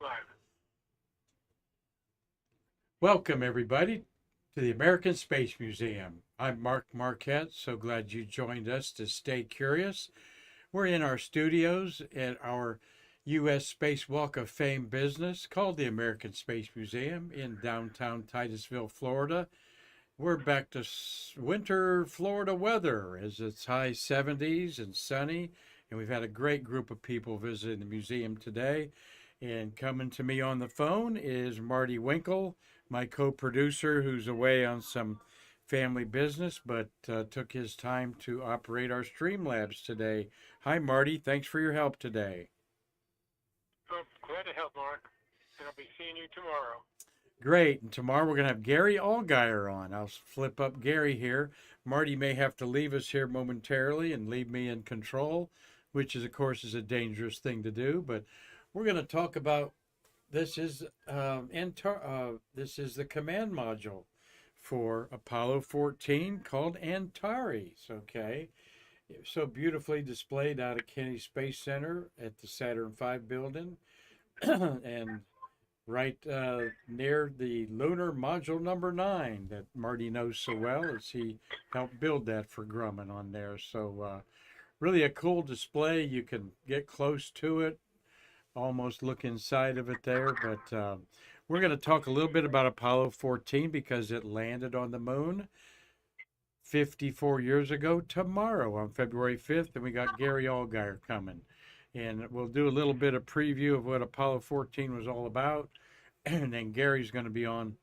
Live. Welcome, everybody, to the American Space Museum. I'm Mark Marquette. So glad you joined us to stay curious. We're in our studios at our U.S. Space Walk of Fame business called the American Space Museum in downtown Titusville, Florida. We're back to winter Florida weather as it's high 70s and sunny. And we've had a great group of people visiting the museum today. And coming to me on the phone is Marty Winkle, my co producer, who's away on some family business but took his time to operate our Streamlabs today. Hi, Marty. Thanks for your help today. Oh, glad to help, Mark. And I'll be seeing you tomorrow. Great. And tomorrow we're going to have Gary Allgaier on. I'll flip up Gary here. Marty may have to leave us here momentarily and leave me in control, which is, of course, is a dangerous thing to do. But we're going to talk about this is the command module for Apollo 14 called Antares. Okay, so beautifully displayed out of Kennedy Space Center at the Saturn V building, and right near the lunar module number 9 that Marty knows so well as he helped build that for Grumman on there. So really a cool display. You can get close to it, almost look inside of it there. But we're going to talk a little bit about Apollo 14 because it landed on the moon 54 years ago tomorrow on February 5th. And we got Gary Allgaier coming. And we'll do a little bit of preview of what Apollo 14 was all about. And then Gary's going to be on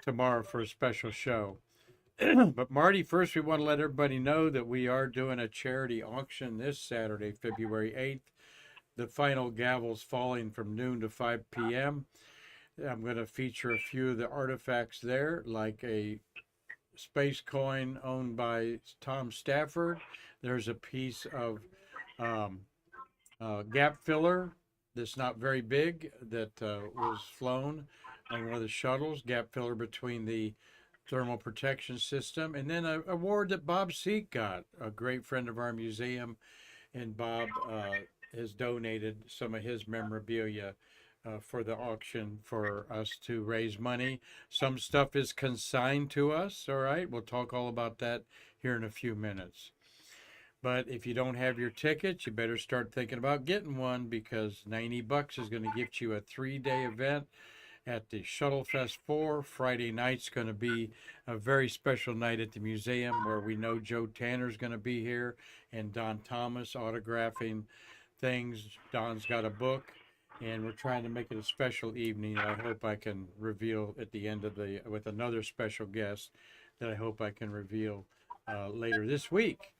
tomorrow for a special show. But Marty, first we want to let everybody know that we are doing a charity auction this Saturday, February 8th. The final gavel's falling from noon to 5 p.m. I'm going to feature a few of the artifacts there, like a space coin owned by Tom Stafford. There's a piece of um, gap filler that's not very big that was flown on one of the shuttles, gap filler between the thermal protection system, and then an award that Bob Seek got, a great friend of our museum, and Bob has donated some of his memorabilia for the auction for us to raise money. Some stuff is consigned to us, all right? We'll talk all about that here in a few minutes. But if you don't have your tickets, you better start thinking about getting one because $90 is going to get you a 3-day event at the Shuttle Fest 4. Friday night's going to be a very special night at the museum where we know Joe Tanner's going to be here and Don Thomas autographing things. Don's got a book, and we're trying to make it a special evening that I hope I can reveal at the end of with another special guest that I hope I can reveal later this week.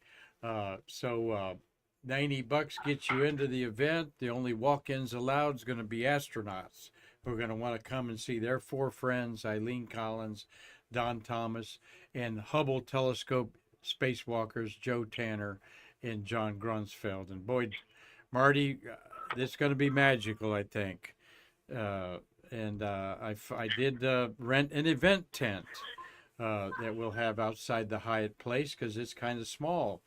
So $90 gets you into the event. The only walk-ins allowed is going to be astronauts who are going to want to come and see their 4 friends, Eileen Collins, Don Thomas, and Hubble telescope spacewalkers Joe Tanner and John Grunsfeld. And boy, Marty, this is going to be magical, I think. I did rent an event tent that we'll have outside the Hyatt Place because it's kind of small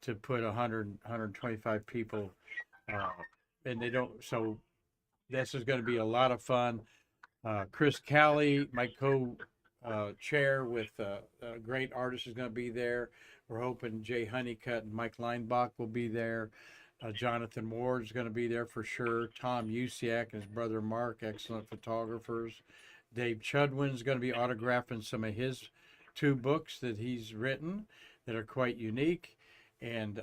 to put 125 people, and they don't. So this is going to be a lot of fun. Chris Callie, my co-chair with a great artist, is going to be there. We're hoping Jay Honeycutt and Mike Leinbach will be there. Jonathan Ward is going to be there for sure. Tom Usiak and his brother Mark, excellent photographers. Dave Chudwin is going to be autographing some of his 2 books that he's written that are quite unique. And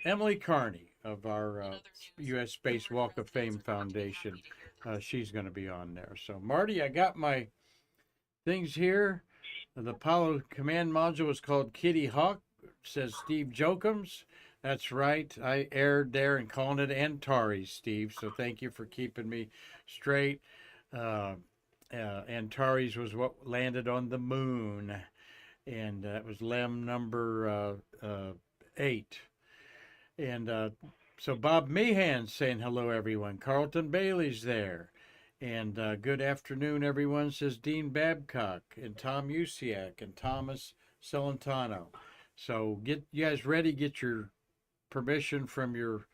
Emily Carney of our U.S. Space Walk of Fame Foundation. She's going to be on there. So, Marty, I got my things here. The Apollo command module is called Kitty Hawk, says Steve Jokums. That's right. I erred there and calling it Antares, Steve. So thank you for keeping me straight. Antares was what landed on the moon. And that was LEM number 8. And so Bob Meehan's saying hello, everyone. Carlton Bailey's there. And good afternoon, everyone, says Dean Babcock and Tom Usiak and Thomas Celentano. So get you guys ready. Get your permission from your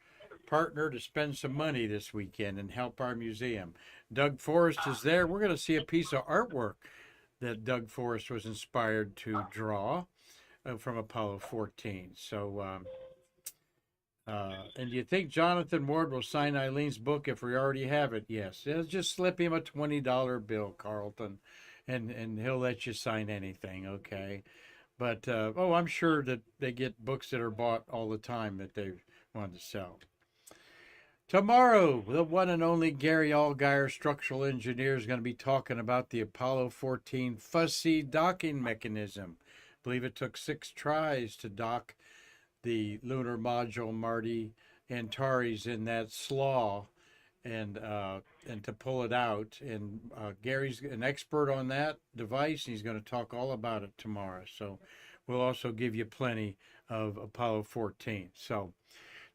partner to spend some money this weekend and help our museum. Doug Forrest is there. We're going to see a piece of artwork that Doug Forrest was inspired to draw from Apollo 14. So, and you think Jonathan Ward will sign Eileen's book if we already have it? Yes. Just slip him a $20 bill, Carlton, and he'll let you sign anything, okay? But, I'm sure that they get books that are bought all the time that they want to sell. Tomorrow, the one and only Gary Allgaier, structural engineer, is going to be talking about the Apollo 14 fussy docking mechanism. I believe it took 6 tries to dock the lunar module, Marty Antares, in that slaw and to pull it out. And Gary's an expert on that device. He's going to talk all about it tomorrow. So we'll also give you plenty of Apollo 14. So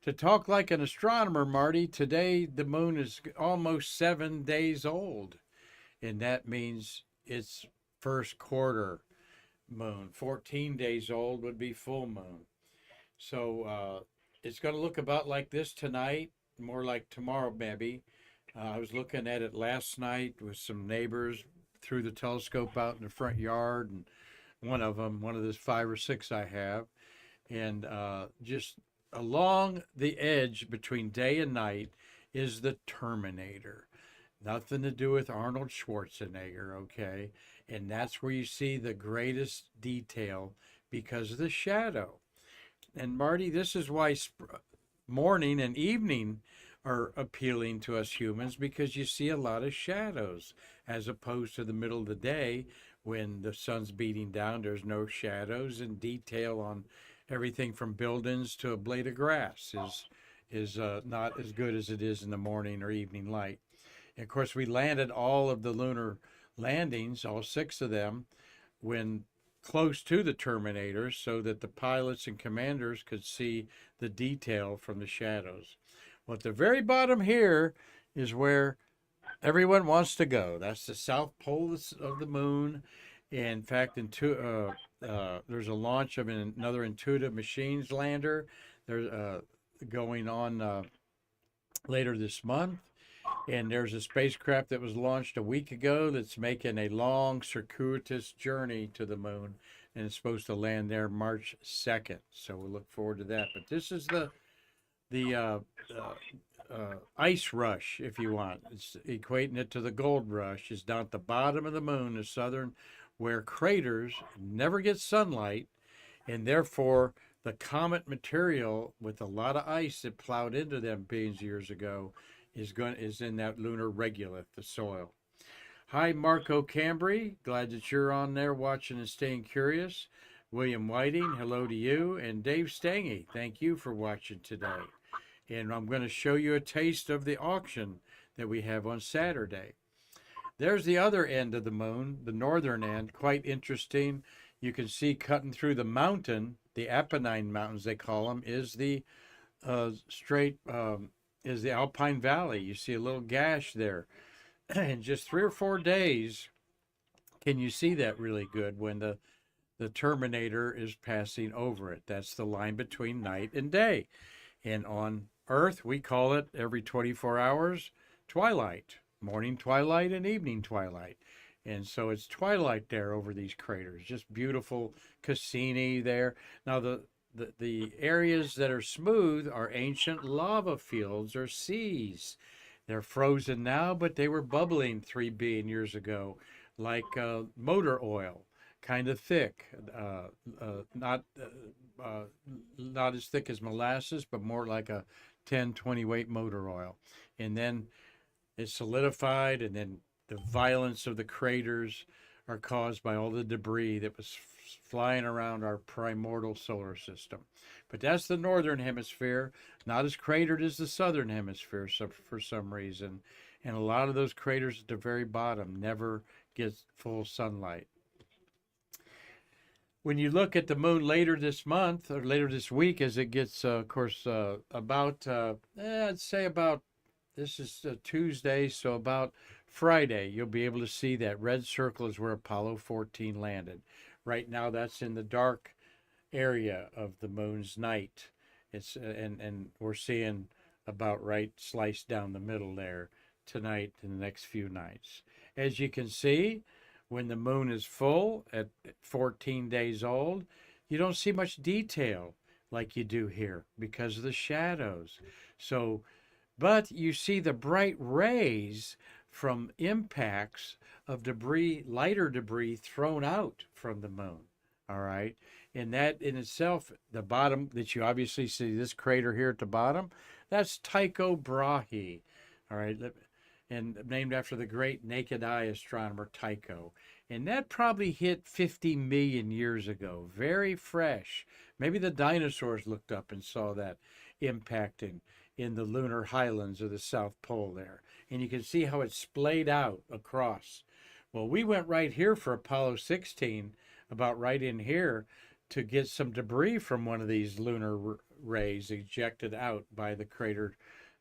to talk like an astronomer, Marty, today the moon is almost 7 days old, and that means it's first quarter moon. 14 days old would be full moon. So it's going to look about like this tonight, more like tomorrow, maybe. I was looking at it last night with some neighbors through the telescope out in the front yard, and one of the 5 or 6 I have, and just along the edge between day and night is the Terminator. Nothing to do with Arnold Schwarzenegger, okay? And that's where you see the greatest detail because of the shadow. And Marty, this is why morning and evening are appealing to us humans, because you see a lot of shadows as opposed to the middle of the day when the sun's beating down. There's no shadows, and detail on everything from buildings to a blade of grass is not as good as it is in the morning or evening light. And of course, we landed all of the lunar landings, all 6 of them, when close to the Terminators, so that the pilots and commanders could see the detail from the shadows. Well, at the very bottom here is where everyone wants to go. That's the south pole of the moon. In fact, there's a launch of another Intuitive Machines lander. There's going on later this month. And there's a spacecraft that was launched a week ago that's making a long, circuitous journey to the moon, and it's supposed to land there March 2nd. So we'll look forward to that. But this is the ice rush, if you want. It's equating it to the gold rush. It's down at the bottom of the moon, the southern, where craters never get sunlight, and therefore the comet material with a lot of ice that plowed into them billions of years ago is in that lunar regolith, the soil. Hi, Marco Cambry. Glad that you're on there watching and staying curious. William Whiting, hello to you. And Dave Stange, thank you for watching today. And I'm going to show you a taste of the auction that we have on Saturday. There's the other end of the moon, the northern end, quite interesting. You can see cutting through the mountain, the Apennine Mountains they call them, is the is the Alpine Valley. You see a little gash there. In just 3 or 4 days, can you see that really good when the Terminator is passing over it? That's the line between night and day. And on Earth, we call it every 24 hours twilight, morning twilight and evening twilight. And so it's twilight there over these craters. Just beautiful Cassini there. Now, the areas that are smooth are ancient lava fields or seas. They're frozen now, but they were bubbling 3 billion years ago, like motor oil, kind of thick, not as thick as molasses, but more like a 10, 20 weight motor oil. And then it solidified, and then the violence of the craters are caused by all the debris that was flying around our primordial solar system. But that's the northern hemisphere, not as cratered as the southern hemisphere for some reason. And a lot of those craters at the very bottom never get full sunlight. When you look at the moon later this month, or later this week, as it gets, of course, I'd say about, this is Tuesday, so about Friday, you'll be able to see that red circle is where Apollo 14 landed. Right now, that's in the dark area of the moon's night. It's and we're seeing about right sliced down the middle there tonight and the next few nights. As you can see, when the moon is full at 14 days old, you don't see much detail like you do here because of the shadows. So, but you see the bright rays from impacts of debris, lighter debris thrown out from the moon. All right. And that in itself, the bottom that you obviously see, this crater here at the bottom, that's Tycho Brahe. All right. And named after the great naked eye astronomer Tycho. And that probably hit 50 million years ago. Very fresh. Maybe the dinosaurs looked up and saw that impacting in the lunar highlands of the South Pole there. And you can see how it's splayed out across. Well, we went right here for Apollo 16, about right in here, to get some debris from one of these lunar rays ejected out by the crater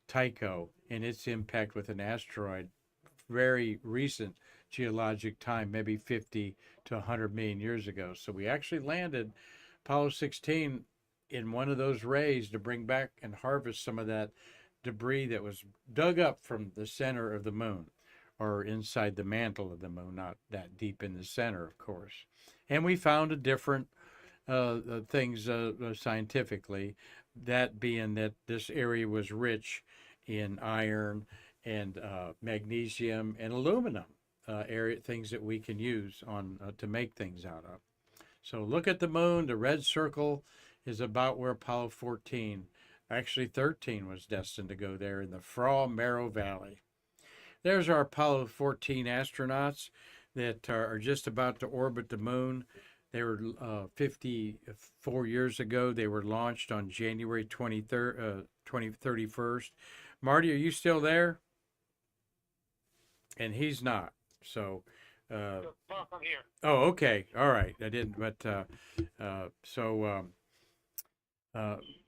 Tycho and its impact with an asteroid. Very recent geologic time, maybe 50 to 100 million years ago. So we actually landed Apollo 16 in one of those rays to bring back and harvest some of that debris that was dug up from the center of the moon, or inside the mantle of the moon, not that deep in the center, of course. And we found a different things scientifically, that being that this area was rich in iron and magnesium and aluminum, area things that we can use on to make things out of. So look at the moon. The red circle is about where Apollo 14, actually 13, was destined to go there in the Fra Mauro Valley. There's our Apollo 14 astronauts that are just about to orbit the moon. They were 54 years ago. They were launched on January 31st. Marty, are you still there? And he's not. So, I'm here. oh, okay. All right. I didn't, but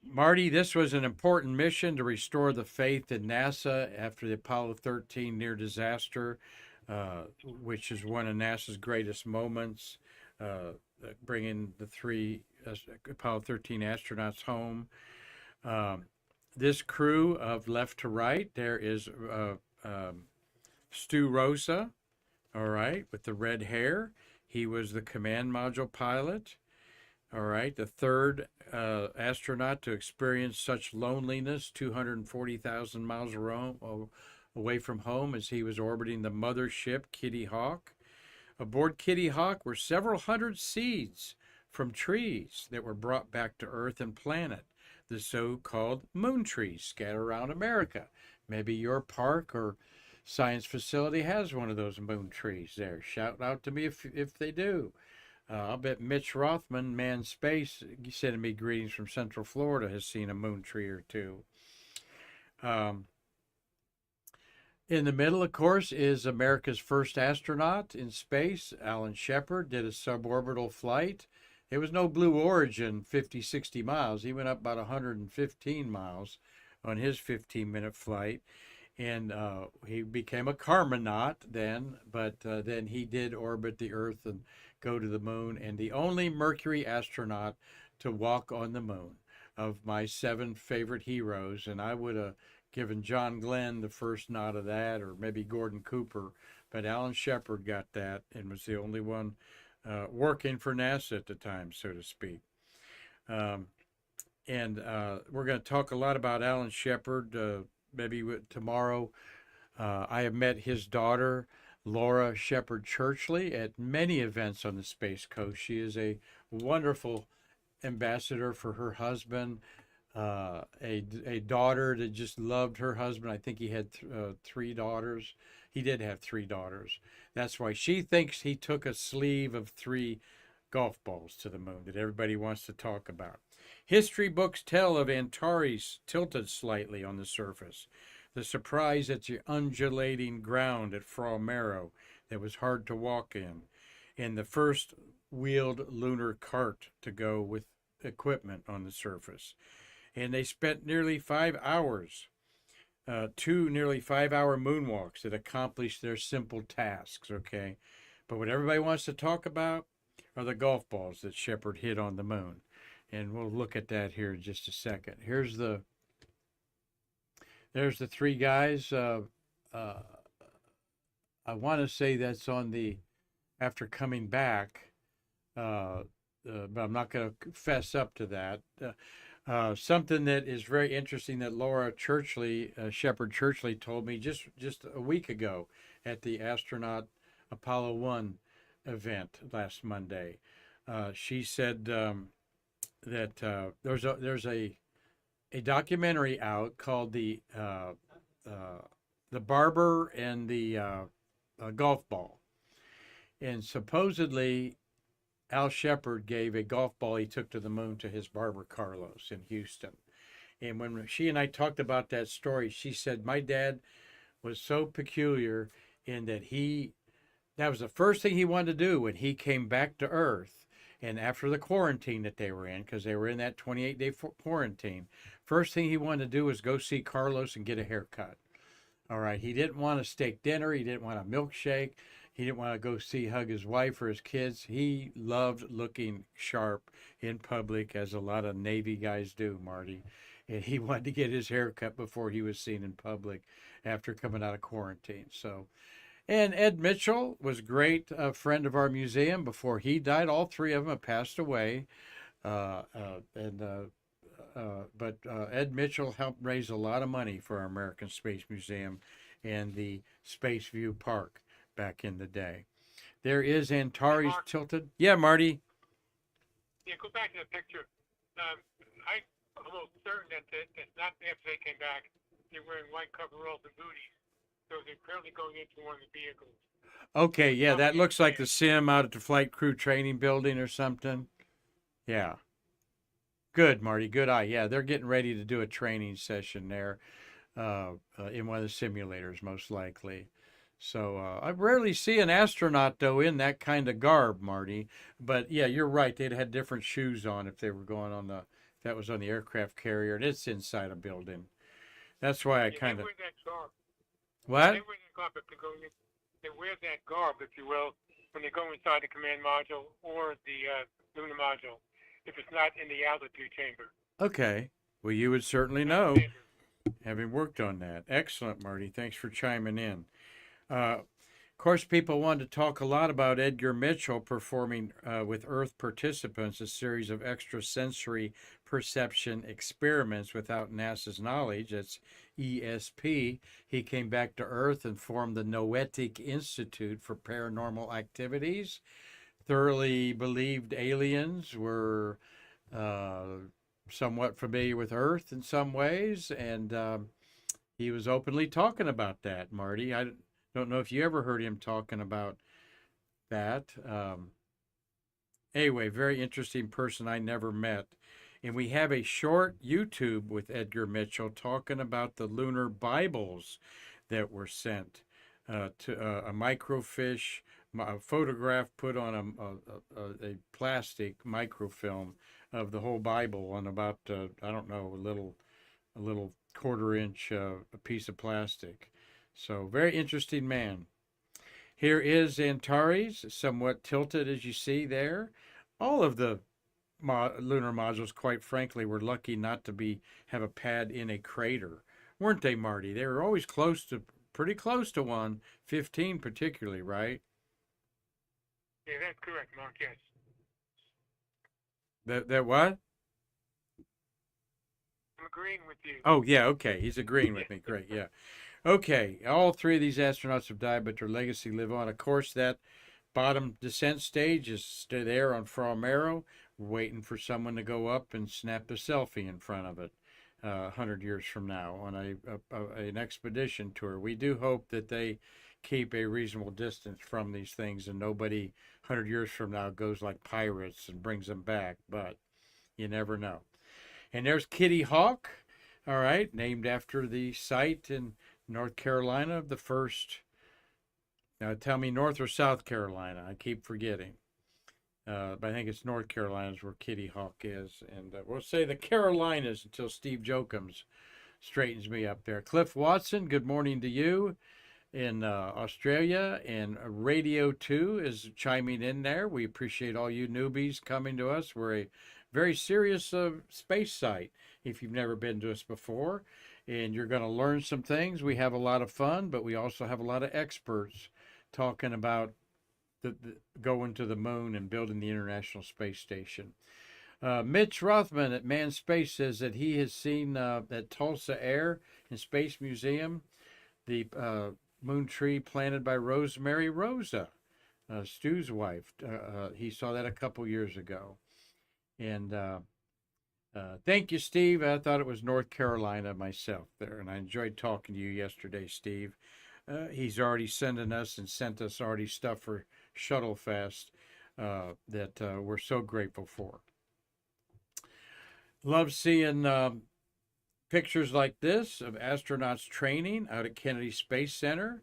Marty, this was an important mission to restore the faith in NASA after the Apollo 13 near disaster, which is one of NASA's greatest moments, bringing the three Apollo 13 astronauts home. This crew of left to right, there is Stu Rosa, all right, with the red hair. He was the command module pilot. All right, the third astronaut to experience such loneliness, 240,000 miles away from home, as he was orbiting the mothership Kitty Hawk. Aboard Kitty Hawk were several hundred seeds from trees that were brought back to Earth and planet, the so-called moon trees scattered around America. Maybe your park or science facility has one of those moon trees there. Shout out to me if they do. I'll bet Mitch Rothman, Man Space, sending me greetings from Central Florida, has seen a moon tree or two. In the middle, of course, is America's first astronaut in space. Alan Shepard did a suborbital flight. It was no Blue Origin 50, 60 miles. He went up about 115 miles on his 15-minute flight. And he became a Karmanaut then, but then he did orbit the Earth and go to the moon, and the only Mercury astronaut to walk on the moon of my 7 favorite heroes. And I would have given John Glenn the first nod of that, or maybe Gordon Cooper, but Alan Shepard got that and was the only one working for NASA at the time, so to speak. And we're going to talk a lot about Alan Shepard maybe tomorrow. I have met his daughter, Laura Shepard Churchley, at many events on the Space Coast. She is a wonderful ambassador for her husband, a daughter that just loved her husband. I think he had 3 daughters. He did have 3 daughters. That's why she thinks he took a sleeve of 3 golf balls to the moon that everybody wants to talk about. History books tell of Antares tilted slightly on the surface. The surprise at the undulating ground at Fra Mauro that was hard to walk in, and the first wheeled lunar cart to go with equipment on the surface. And they spent nearly 5 hours, 2 nearly 5-hour moonwalks that accomplished their simple tasks, okay? But what everybody wants to talk about are the golf balls that Shepard hit on the moon. And we'll look at that here in just a second. Here's the There's the three guys. I want to say that's on the after coming back, but I'm not going to fess up to that. Something that is very interesting that Laura Churchley, Shepherd Churchley, told me just a week ago at the astronaut Apollo 1 event last Monday. She said that there's a documentary out called the Barber and the Golf Ball, and supposedly Al Shepard gave a golf ball he took to the moon to his barber Carlos in Houston. And when she and I talked about that story, she said my dad was so peculiar in that that was the first thing he wanted to do when he came back to Earth. And after the quarantine that they were in, because they were in that 28-day quarantine, first thing he wanted to do was go see Carlos and get a haircut. All right. He didn't want a steak dinner. He didn't want a milkshake. He didn't want to go hug his wife or his kids. He loved looking sharp in public, as a lot of Navy guys do, Marty. And he wanted to get his hair cut before he was seen in public after coming out of quarantine. So, and Ed Mitchell was great, a friend of our museum before he died. All three of them have passed away. But Ed Mitchell helped raise a lot of money for our American Space Museum and the Space View Park back in the day. There is Antares Mark, tilted. Yeah, Marty. yeah, go back to the picture. I'm almost certain that not after they came back, they're wearing white coveralls and booties. So they're apparently going into one of the vehicles. Okay, yeah, that Probably looks like the in sim out at the flight crew training building or something. Yeah. Good, Marty. Good eye. Yeah, they're getting ready to do a training session there in one of the simulators, most likely. So I rarely see an astronaut, though, in that kind of garb, Marty. But yeah, you're right. They'd had different shoes on if they were going on that was on the aircraft carrier, and it's inside a building. That's why I yeah, kind they of. wear that garb. What? They wear that garb if they're going in, they wear that garb, if you will, when they go inside the command module or the lunar module, if it's not in the altitude chamber. Okay. Well, you would certainly That's know, standard. having worked on that. Excellent, Marty. Thanks for chiming in. Of course, people wanted to talk a lot about Edgar Mitchell performing with Earth participants a series of extrasensory perception experiments without NASA's knowledge. That's ESP. He came back to Earth and formed the Noetic Institute for Paranormal Activities. Thoroughly believed aliens were uh, somewhat familiar with Earth in some ways, and he was openly talking about that, Marty. I don't know if you ever heard him talking about that. Anyway, very interesting person I never met. And we have a short YouTube with Edgar Mitchell talking about the lunar Bibles that were sent to a microfiche, a photograph put on a plastic microfilm of the whole Bible on about, I don't know, a little quarter-inch piece of plastic. So, very interesting man. Here is Antares, somewhat tilted as you see there. All of the lunar modules, quite frankly, were lucky not to have a pad in a crater, weren't they, Marty? They were always pretty close to one, 15 particularly, right? Yeah, that's correct, Mark. Yes. That what? I'm agreeing with you. Oh, yeah, okay. He's agreeing with me. Great, yeah. Okay, all three of these astronauts have died, but their legacy live on. Of course, that bottom descent stage is still there on Framero. We're waiting for someone to go up and snap a selfie in front of it 100 years from now on an expedition tour. We do hope that they keep a reasonable distance from these things and nobody 100 years from now goes like pirates and brings them back, but you never know. And there's Kitty Hawk, all right, named after the site in North Carolina, the first. Now, tell me North or South Carolina. I keep forgetting. But I think it's North Carolina is where Kitty Hawk is. And we'll say the Carolinas until Steve Jokums straightens me up there. Cliff Watson, good morning to you in Australia. And Radio 2 is chiming in there. We appreciate all you newbies coming to us. We're a very serious space site if you've never been to us before. and you're going to learn some things. We have a lot of fun, but we also have a lot of experts talking about the going to the moon and building the International Space Station. Mitch Rothman at Man Space says that he has seen at Tulsa Air and Space Museum the moon tree planted by Rosemary Rosa, Stu's wife. He saw that a couple years ago. And thank you, Steve. I thought it was North Carolina myself there, and I enjoyed talking to you yesterday, Steve. He's already sending us and sent us already stuff for Shuttle Fest that we're so grateful for. Love seeing pictures like this of astronauts training out at Kennedy Space Center.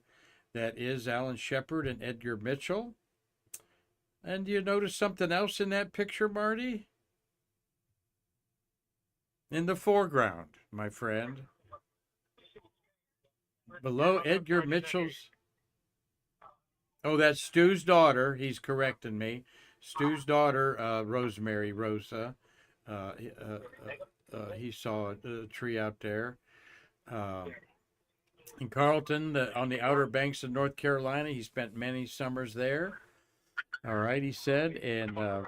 That is Alan Shepard and Edgar Mitchell. And do you notice something else in that picture, Marty? In the foreground, my friend. Below Edgar Mitchell's. Oh, that's Stu's daughter. He's correcting me. Stu's daughter, Rosemary Rosa. He saw a tree out there. In Carlton, on the Outer Banks of North Carolina, he spent many summers there. All right, he said. And but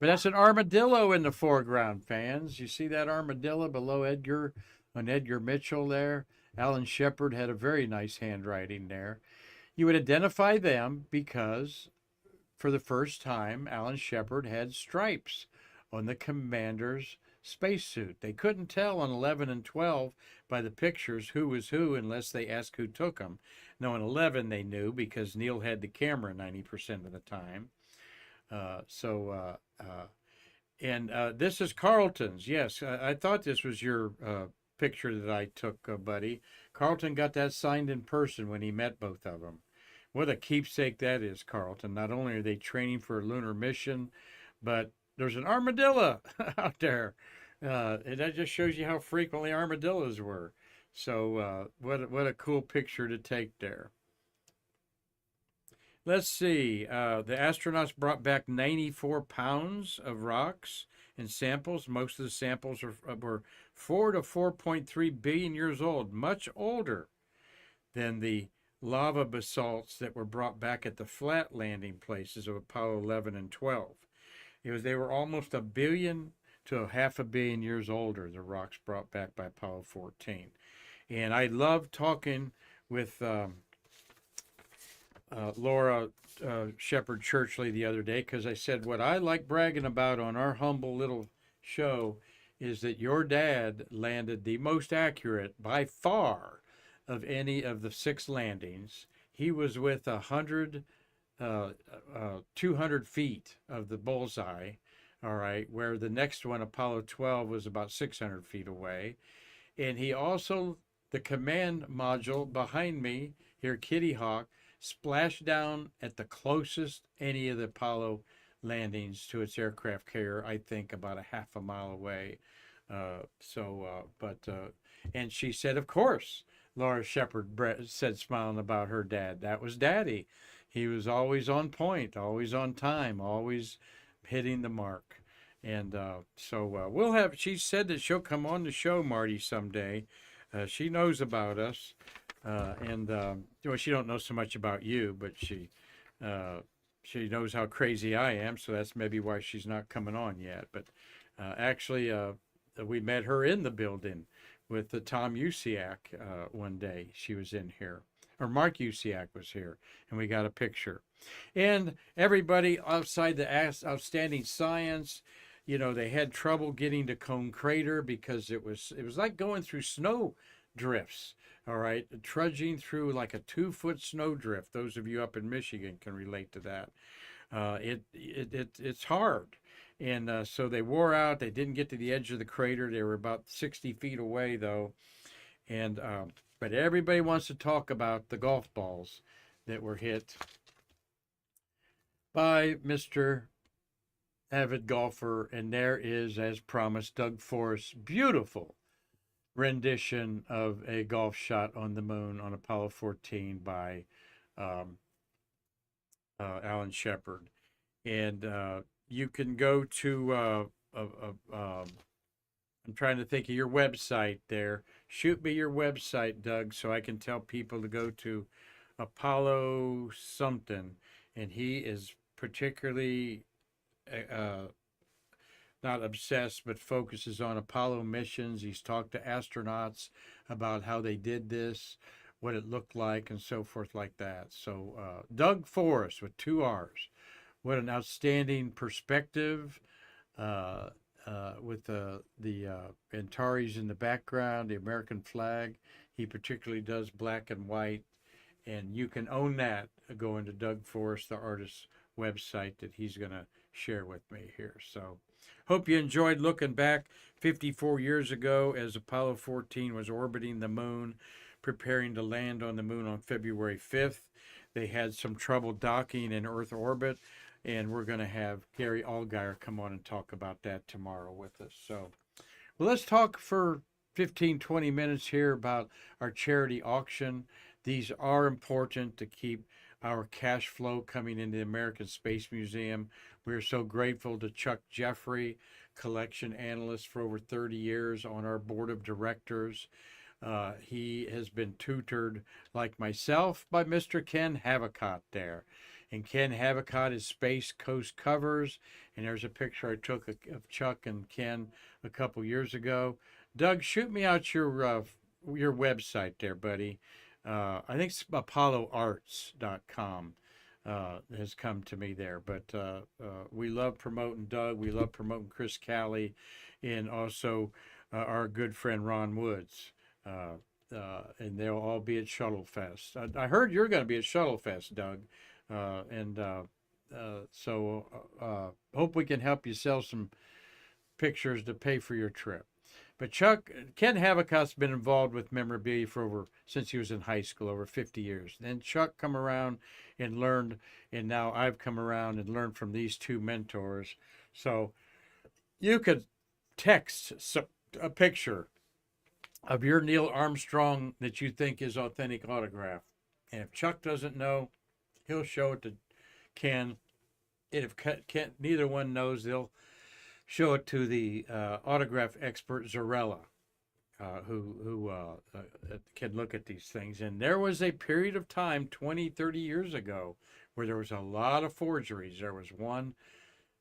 that's an armadillo in the foreground, fans. You see that armadillo below Edgar Mitchell there? Alan Shepard had a very nice handwriting there. You would identify them because for the first time, Alan Shepard had stripes on the commander's spacesuit. They couldn't tell on 11 and 12 by the pictures who was who unless they asked who took them. No, in 11 they knew because Neil had the camera 90% of the time. This is Carlton's. Yes, I thought this was your picture that I took, buddy. Carlton got that signed in person when he met both of them. What a keepsake that is, Carlton. Not only are they training for a lunar mission, but there's an armadillo out there. And that just shows you how frequently armadillos were. So what a cool picture to take there. Let's see. The astronauts brought back 94 pounds of rocks and samples. Most of the samples were 4 to 4.3 billion years old, much older than the lava basalts that were brought back at the flat landing places of Apollo 11 and 12. They were almost 1 billion to half a billion years older, the rocks brought back by Apollo 14. And I love talking with Laura Shepard Churchley the other day because I said what I like bragging about on our humble little show is that your dad landed the most accurate by far of any of the 6 landings. He was with 200 feet of the bullseye, all right, where the next one, Apollo 12, was about 600 feet away. And he also, the command module behind me here, Kitty Hawk, splashed down at the closest any of the Apollo landings to its aircraft carrier, I think about a half a mile away. And she said, of course, Laura Shepard said, smiling about her dad, that was Daddy. He was always on point, always on time, always hitting the mark. And we'll have, she said that she'll come on the show, Marty, someday. She knows about us. She don't know so much about you, but she knows how crazy I am. So that's maybe why she's not coming on yet. But actually, we met her in the building with the Tom Usiak one day. She was in here, or Mark Usiak was here, and we got a picture. And everybody outside the outstanding science, they had trouble getting to Cone Crater because it was like going through snow drifts. All right, trudging through like a 2-foot snow drift. Those of you up in Michigan can relate to that. It's hard. And so they wore out. They didn't get to the edge of the crater. They were about 60 feet away, though. And but everybody wants to talk about the golf balls that were hit by Mr. Avid Golfer. And there is, as promised, Doug Forrest's beautiful rendition of a golf shot on the moon on Apollo 14 by Alan Shepard. And you can go to I'm trying to think of your website there. Shoot me your website, Doug, so I can tell people to go to Apollo something. And he is particularly uh, not obsessed, but focuses on Apollo missions. He's talked to astronauts about how they did this, what it looked like, and so forth, like that. So, Doug Forrest with two R's. What an outstanding perspective uh, with the Antares in the background, the American flag. He particularly does black and white, and you can own that going to Doug Forrest, the artist's website that he's going to share with me here. So, hope you enjoyed looking back 54 years ago as Apollo 14 was orbiting the moon, preparing to land on the moon on February 5th. They had some trouble docking in Earth orbit, and we're going to have Gary Allgaier come on and talk about that tomorrow with us. So, well, let's talk for 15, 20 minutes here about our charity auction. These are important to keep our cash flow coming into the American Space Museum. We're so grateful to Chuck Jeffrey, collection analyst for over 30 years on our board of directors. He has been tutored, like myself, by Mr. Ken Havicott there. And Ken Havicott is Space Coast Covers. And there's a picture I took of Chuck and Ken a couple years ago. Doug, shoot me out your website there, buddy. I think it's apolloarts.com has come to me there. But we love promoting Doug. We love promoting Chris Calley and also our good friend Ron Woods. And they'll all be at Shuttle Fest. I heard you're going to be at Shuttle Fest, Doug. So hope we can help you sell some pictures to pay for your trip. But Ken Havicott's been involved with memorabilia since he was in high school, over 50 years. Then Chuck come around and learned, and now I've come around and learned from these two mentors. So you could text a picture of your Neil Armstrong that you think is authentic autograph. And if Chuck doesn't know, he'll show it to Ken. And if neither one knows, they'll show it to the autograph expert Zarella, who can look at these things. And there was a period of time 20, 30 years ago where there was a lot of forgeries. There was one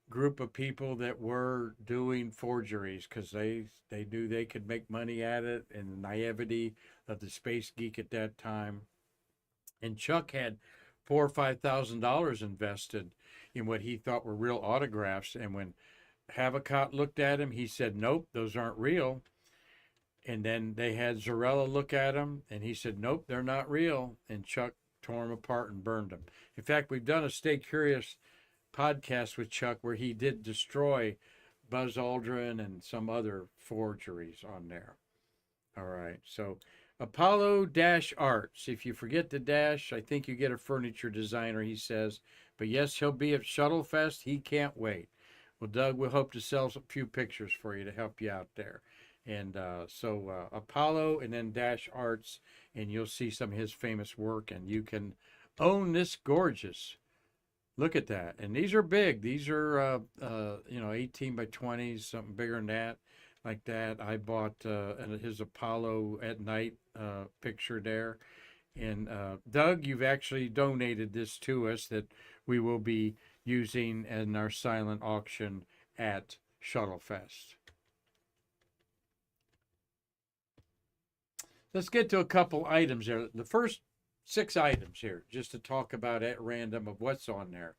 group of people that were doing forgeries because they knew they could make money at it, and the naivety of the space geek at that time. And Chuck had $4,000 or $5,000 invested in what he thought were real autographs, and when Havicott looked at him, he said, "Nope, those aren't real." And then they had Zarella look at him, and he said, "Nope, they're not real." And Chuck tore them apart and burned them. In fact, we've done a Stay Curious podcast with Chuck where he did destroy Buzz Aldrin and some other forgeries on there. All right, so Apollo-Arts. If you forget the dash, I think you get a furniture designer, he says. But yes, he'll be at Shuttle Fest. He can't wait. Well, Doug, we hope to sell a few pictures for you to help you out there. And so Apollo and then -Arts, and you'll see some of his famous work, and you can own this gorgeous. Look at that. And these are big. These are, 18 by 20s, something bigger than that, like that. I bought his Apollo at night picture there. And Doug, you've actually donated this to us that we will be using in our silent auction at Shuttlefest. Let's get to a couple items there. The first 6 items here, just to talk about at random of what's on there.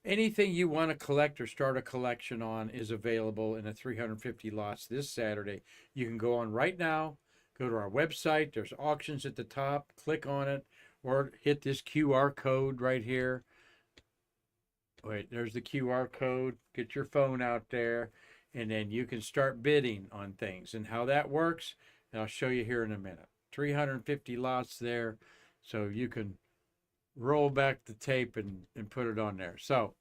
Anything you want to collect or start a collection on is available in a 350 lots this Saturday. You can go on right now, go to our website. There's auctions at the top. Click on it or hit this QR code right here. Wait, there's the QR code. Get your phone out there, and then you can start bidding on things. And how that works, I'll show you here in a minute. 350 lots there, so you can roll back the tape and put it on there. So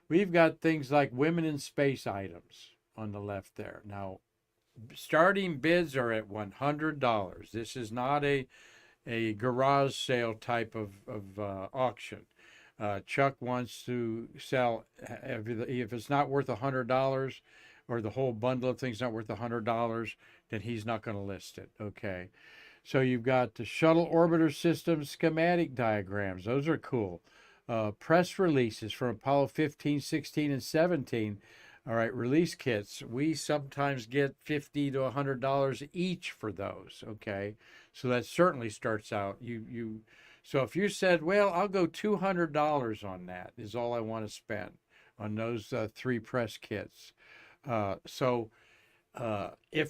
we've got things like women in space items on the left there. Now, starting bids are at $100. This is not a garage sale type of auction. Chuck wants to sell, if it's not worth $100, or the whole bundle of things not worth $100, then he's not going to list it. Okay. So you've got the shuttle orbiter system schematic diagrams. Those are cool. Press releases from Apollo 15, 16, and 17. All right, release kits. We sometimes get $50 to $100 each for those. Okay, so that certainly starts out. So if you said, well, I'll go $200 on that is all I want to spend on those three press kits. If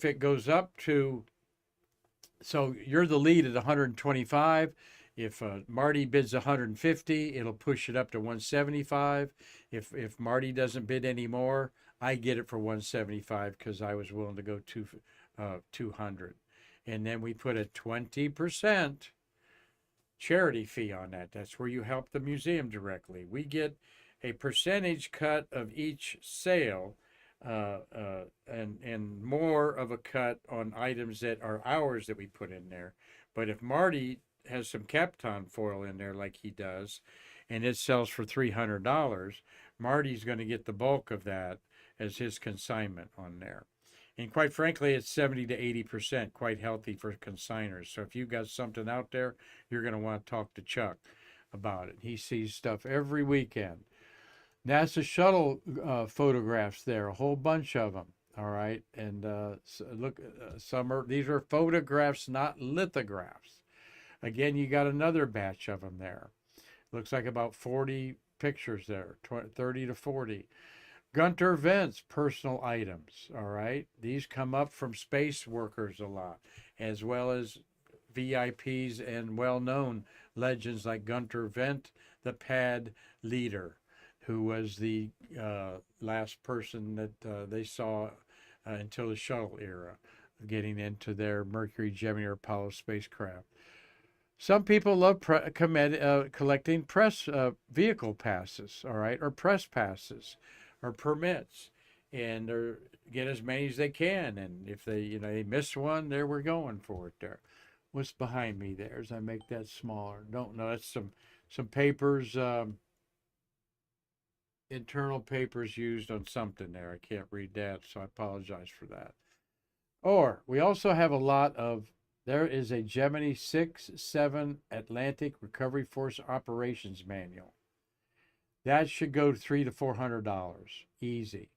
it goes up to, so you're the lead at 125. If Marty bids 150, it'll push it up to 175. If Marty doesn't bid anymore, I get it for 175 because I was willing to go 200. And then we put a 20% charity fee on that. That's where you help the museum directly. We get a percentage cut of each sale, and more of a cut on items that are ours that we put in there. But if Marty has some Kapton foil in there like he does, and it sells for $300, Marty's going to get the bulk of that as his consignment on there. And quite frankly, it's 70 to 80%, quite healthy for consigners. So if you've got something out there, you're going to want to talk to Chuck about it. He sees stuff every weekend. NASA shuttle photographs there, a whole bunch of them. All right, and look, these are photographs, not lithographs. Again, you got another batch of them there. Looks like about 40 pictures there, 30 to 40. Gunter Vent's personal items, all right? These come up from space workers a lot, as well as VIPs and well-known legends like Gunter Vent, the pad leader, who was the last person that they saw until the shuttle era, getting into their Mercury, Gemini, or Apollo spacecraft. Some people love collecting press vehicle passes, all right, or press passes, or permits, and get as many as they can. And if they miss one, there we're going for it there. What's behind me there as I make that smaller? Don't know. That's some papers, internal papers used on something there. I can't read that, so I apologize for that. Or we also have a lot of, there is a Gemini 6-7 Atlantic Recovery Force Operations Manual. That should go to $300 to $400, easy.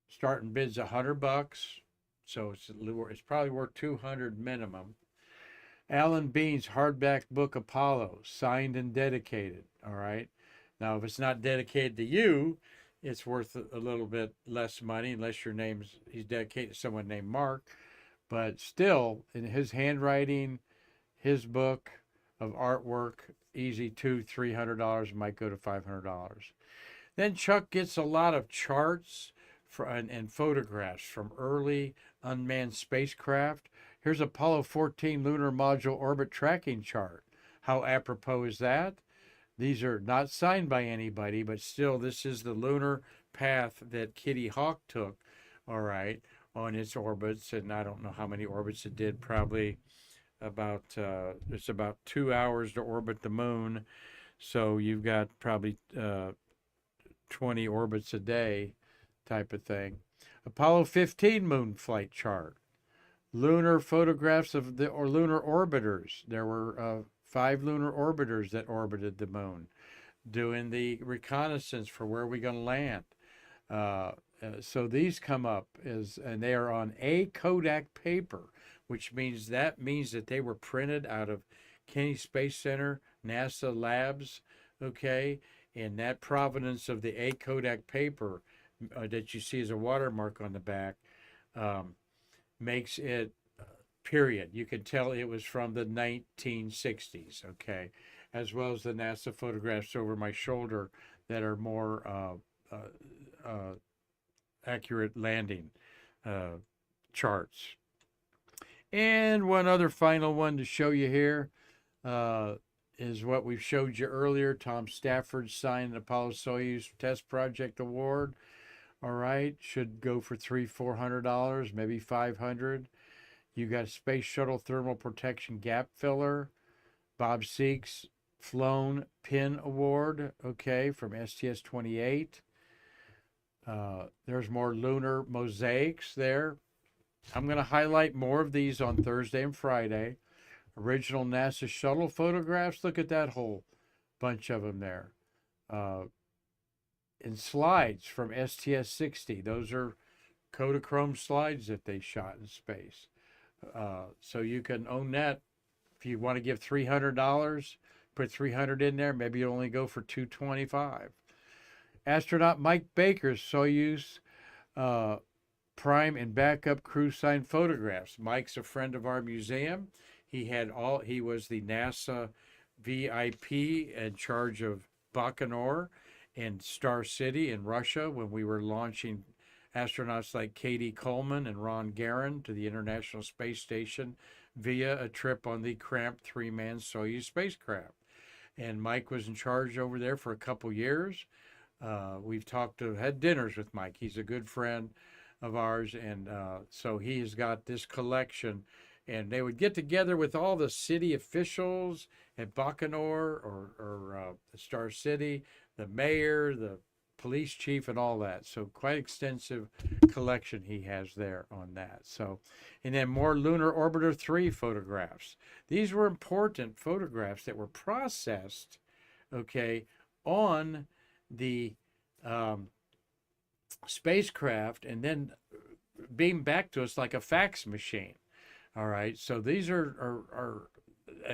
Starting bid's $100, so it's probably worth $200 minimum. Alan Bean's hardback book Apollo, signed and dedicated. All right. Now, if it's not dedicated to you, it's worth a little bit less money, unless he's dedicated to someone named Mark. But still, in his handwriting, his book of artwork, easy $200-300, might go to $500. Then Chuck gets a lot of charts and photographs from early unmanned spacecraft. Here's Apollo 14 lunar module orbit tracking chart. How apropos is that? These are not signed by anybody, but still, this is the lunar path that Kitty Hawk took, all right, on its orbits. And I don't know how many orbits it did, probably it's about 2 hours to orbit the moon. So you've got probably 20 orbits a day type of thing. Apollo 15 moon flight chart. Lunar photographs of the lunar orbiters. There were 5 lunar orbiters that orbited the moon, doing the reconnaissance for where we're going to land. So these come up and they are on a Kodak paper, which means that they were printed out of Kennedy Space Center, NASA labs, okay? And that provenance of the A Kodak paper that you see as a watermark on the back makes it period. You can tell it was from the 1960s, okay? As well as the NASA photographs over my shoulder that are more accurate landing charts. And one other final one to show you here is what we've showed you earlier. Tom Stafford signed an Apollo Soyuz Test Project Award. All right, should go for $300-400, maybe $500. You got a Space Shuttle Thermal Protection Gap Filler, Bob Seeks Flown Pin Award, okay, from STS-28. There's more lunar mosaics there. I'm going to highlight more of these on Thursday and Friday. Original NASA shuttle photographs. Look at that whole bunch of them there. Uh, and slides from STS-60. Those are Kodachrome slides that they shot in space. So you can own that. If you want to give $300, put 300 in there. Maybe you only go for 225. Astronaut Mike Baker's Soyuz prime and backup crew signed photographs. Mike's a friend of our museum. He was the NASA VIP in charge of Baikonur and Star City in Russia when we were launching astronauts like Katie Coleman and Ron Garan to the International Space Station via a trip on the cramped three-man Soyuz spacecraft. And Mike was in charge over there for a couple years. We've had dinners with Mike. He's a good friend of ours, and so he has got this collection. And they would get together with all the city officials at Baikonur or Star City, the mayor, the police chief, and all that. So quite extensive collection he has there on that. So, and then more Lunar Orbiter 3 photographs. These were important photographs that were processed, okay, on the spacecraft and then beamed back to us like a fax machine. All right, so these are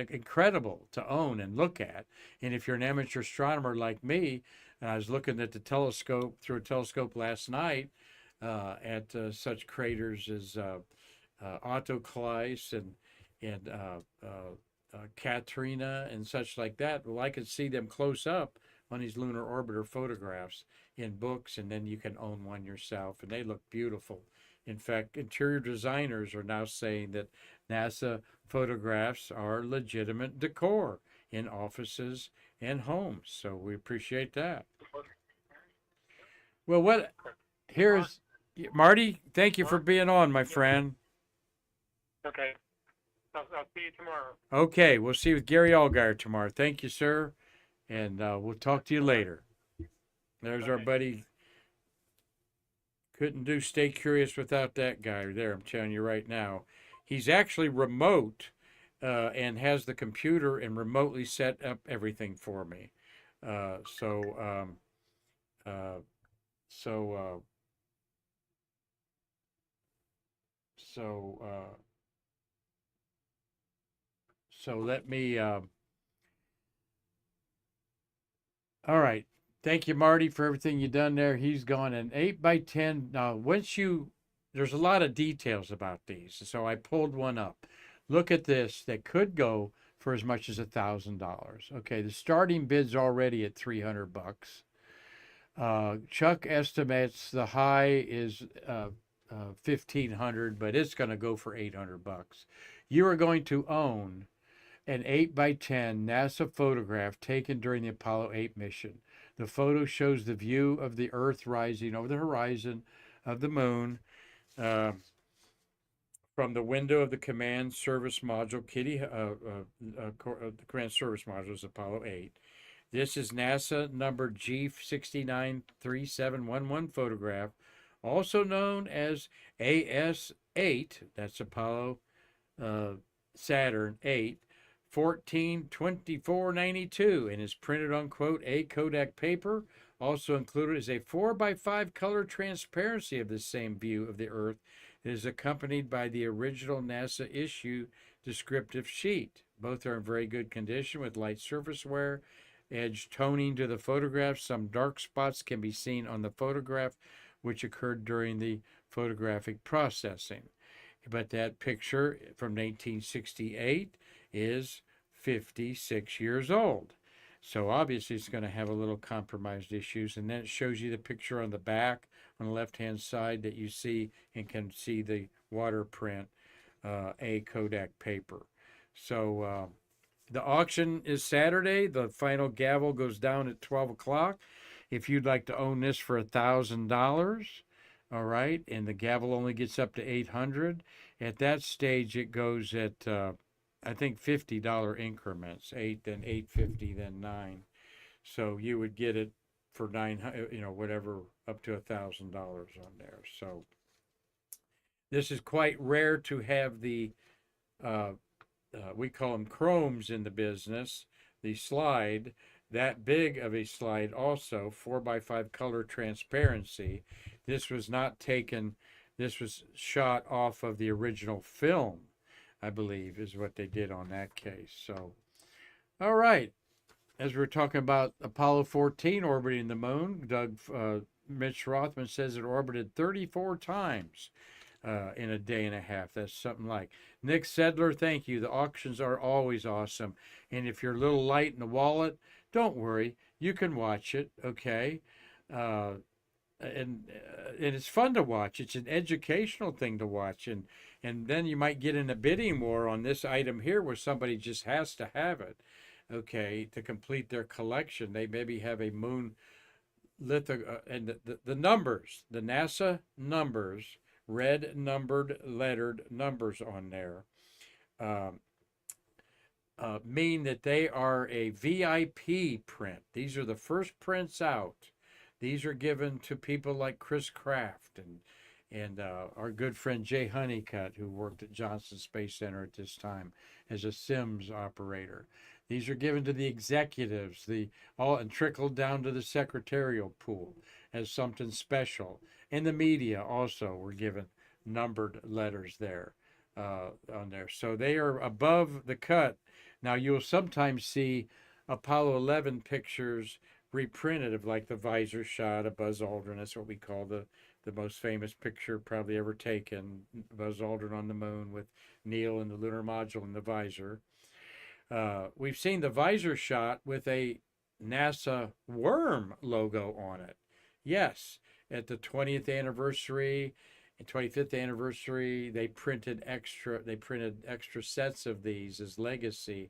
incredible to own and look at. And if you're an amateur astronomer like me, and I was looking at the telescope through a telescope last night at such craters as Autoclice and Katrina and such like that. Well, I could see them close up on these lunar orbiter photographs in books, and then you can own one yourself, and they look beautiful. In fact, interior designers are now saying that NASA photographs are legitimate decor in offices and homes. So we appreciate that. Well, here's Marty. Thank you for being on, my friend. Okay. I'll see you tomorrow. Okay, we'll see you with Gary Allgaier tomorrow. Thank you, sir. And we'll talk to you later. There's our buddy. Couldn't do Stay Curious without that guy there, I'm telling you right now. He's actually remote and has the computer and remotely set up everything for me. So let me. All right. Thank you, Marty, for everything you've done there. He's gone an 8x10. Now, there's a lot of details about these, so I pulled one up. Look at this. That could go for as much as $1,000. Okay, the starting bid's already at $300. Chuck estimates the high is $1,500, but it's going to go for $800. You are going to own an 8x10 NASA photograph taken during the Apollo 8 mission. The photo shows the view of the Earth rising over the horizon of the moon from the window of the Command Service Module, the Command Service Module is Apollo 8. This is NASA number G693711 photograph, also known as AS8, that's Apollo Saturn 8, 14/24/92, and is printed on, quote, A Kodak paper. Also included is a 4x5 color transparency of the same view of the Earth. It is accompanied by the original NASA issue descriptive sheet. Both are in very good condition with light surface wear, edge toning to the photograph. Some dark spots can be seen on the photograph, which occurred during the photographic processing. But that picture from 1968 is 56 years old. So obviously it's going to have a little compromised issues. And then it shows you the picture on the back on the left-hand side that you see and can see the water print, A Kodak paper. So the auction is Saturday. The final gavel goes down at 12 o'clock. If you'd like to own this for $1,000, all right, and the gavel only gets up to $800. At that stage, it goes at I think $50 increments, 8, then 850, then 9. So you would get it for whatever, up to $1,000 on there. So this is quite rare to have the uh, we call them chromes in the business, the slide, that big of a slide, also 4x5 color transparency. This was not taken, this was shot off of the original film, I believe, is what they did on that case. So, all right. As we're talking about Apollo 14 orbiting the moon, Mitch Rothman says it orbited 34 times in a day and a half. That's something like. Nick Sedler, thank you. The auctions are always awesome. And if you're a little light in the wallet, don't worry. You can watch it, okay? And it's fun to watch. It's an educational thing to watch. And then you might get in a bidding war on this item here where somebody just has to have it, okay, to complete their collection. They maybe have a moon and the numbers, the NASA numbers, red numbered lettered numbers on there, mean that they are a VIP print. These are the first prints out. These are given to people like Chris Kraft and our good friend Jay Honeycutt, who worked at Johnson Space Center at this time as a SIMS operator. These are given to the executives, and trickled down to the secretarial pool as something special. And the media also were given numbered letters there on there. So they are above the cut. Now you'll sometimes see Apollo 11 pictures reprinted of like the visor shot of Buzz Aldrin. That's what we call the most famous picture probably ever taken. Buzz Aldrin on the moon with Neil and the lunar module in the visor. We've seen the visor shot with a NASA worm logo on it. Yes, at the 20th anniversary and 25th anniversary, they printed extra sets of these as legacy,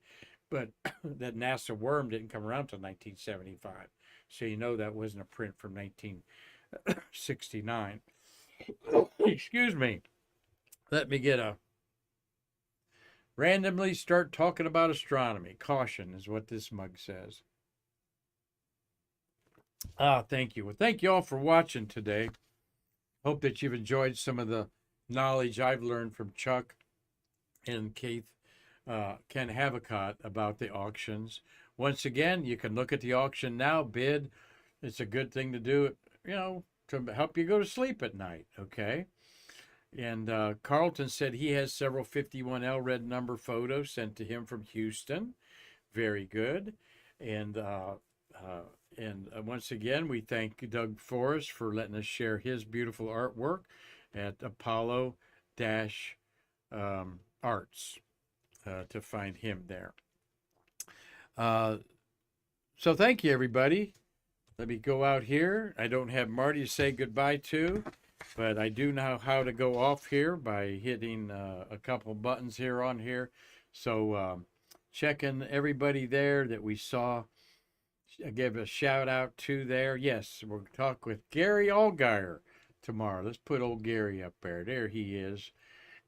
but that NASA worm didn't come around until 1975. So you know that wasn't a print from 1969. Excuse me. Let me randomly start talking about astronomy. Caution is what this mug says. Thank you. Well, thank you all for watching today. Hope that you've enjoyed some of the knowledge I've learned from Chuck and Keith, Ken Havicott about the auctions. Once again, you can look at the auction now, bid. It's a good thing to do, to help you go to sleep at night, okay? And Carlton said he has several 51L red number photos sent to him from Houston. Very good. And once again, we thank Doug Forrest for letting us share his beautiful artwork at Apollo-Arts to find him there. So thank you, everybody. Let me go out here. I don't have Marty to say goodbye to, but I do know how to go off here by hitting a couple buttons here on here. So checking everybody there that we saw. I give a shout out to there. Yes, we'll talk with Gary Allgaier tomorrow. Let's put old Gary up there. There he is.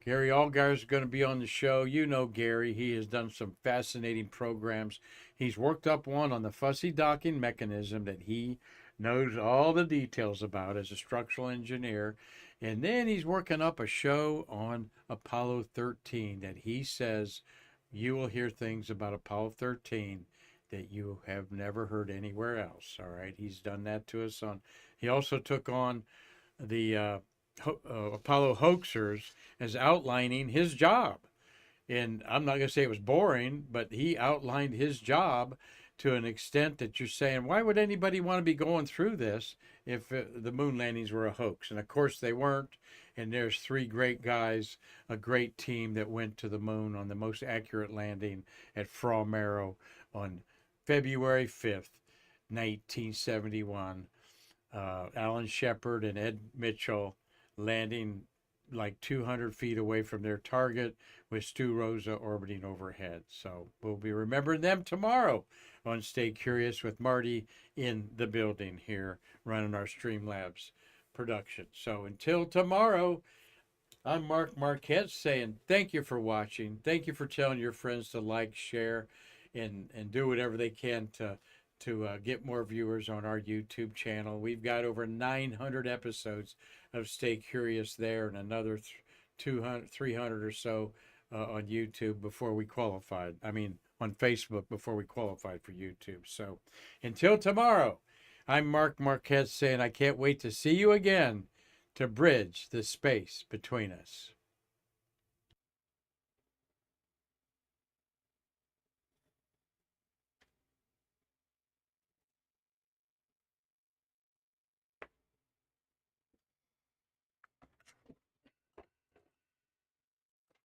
Gary Allgaier is going to be on the show. You know Gary. He has done some fascinating programs. He's worked up one on the fussy docking mechanism that he knows all the details about as a structural engineer. And then he's working up a show on Apollo 13 that he says you will hear things about Apollo 13 that you have never heard anywhere else. All right. He's done that to us he also took on the Apollo hoaxers as outlining his job. And I'm not going to say it was boring, but he outlined his job to an extent that you're saying, why would anybody want to be going through this if the moon landings were a hoax? And of course they weren't. And there's three great guys, a great team that went to the moon on the most accurate landing at Frau-Maro on February 5th, 1971. Alan Shepard and Ed Mitchell landing like 200 feet away from their target with Stu Rosa orbiting overhead. So we'll be remembering them tomorrow on Stay Curious with Marty in the building here running our Streamlabs production. So until tomorrow, I'm Mark Marquette saying thank you for watching. Thank you for telling your friends to like, share, and do whatever they can to get more viewers on our YouTube channel. We've got over 900 episodes of Stay Curious there, and another 200, 300 or so on YouTube before we qualified. I mean, on Facebook before we qualified for YouTube. So until tomorrow, I'm Mark Marquez saying I can't wait to see you again to bridge the space between us.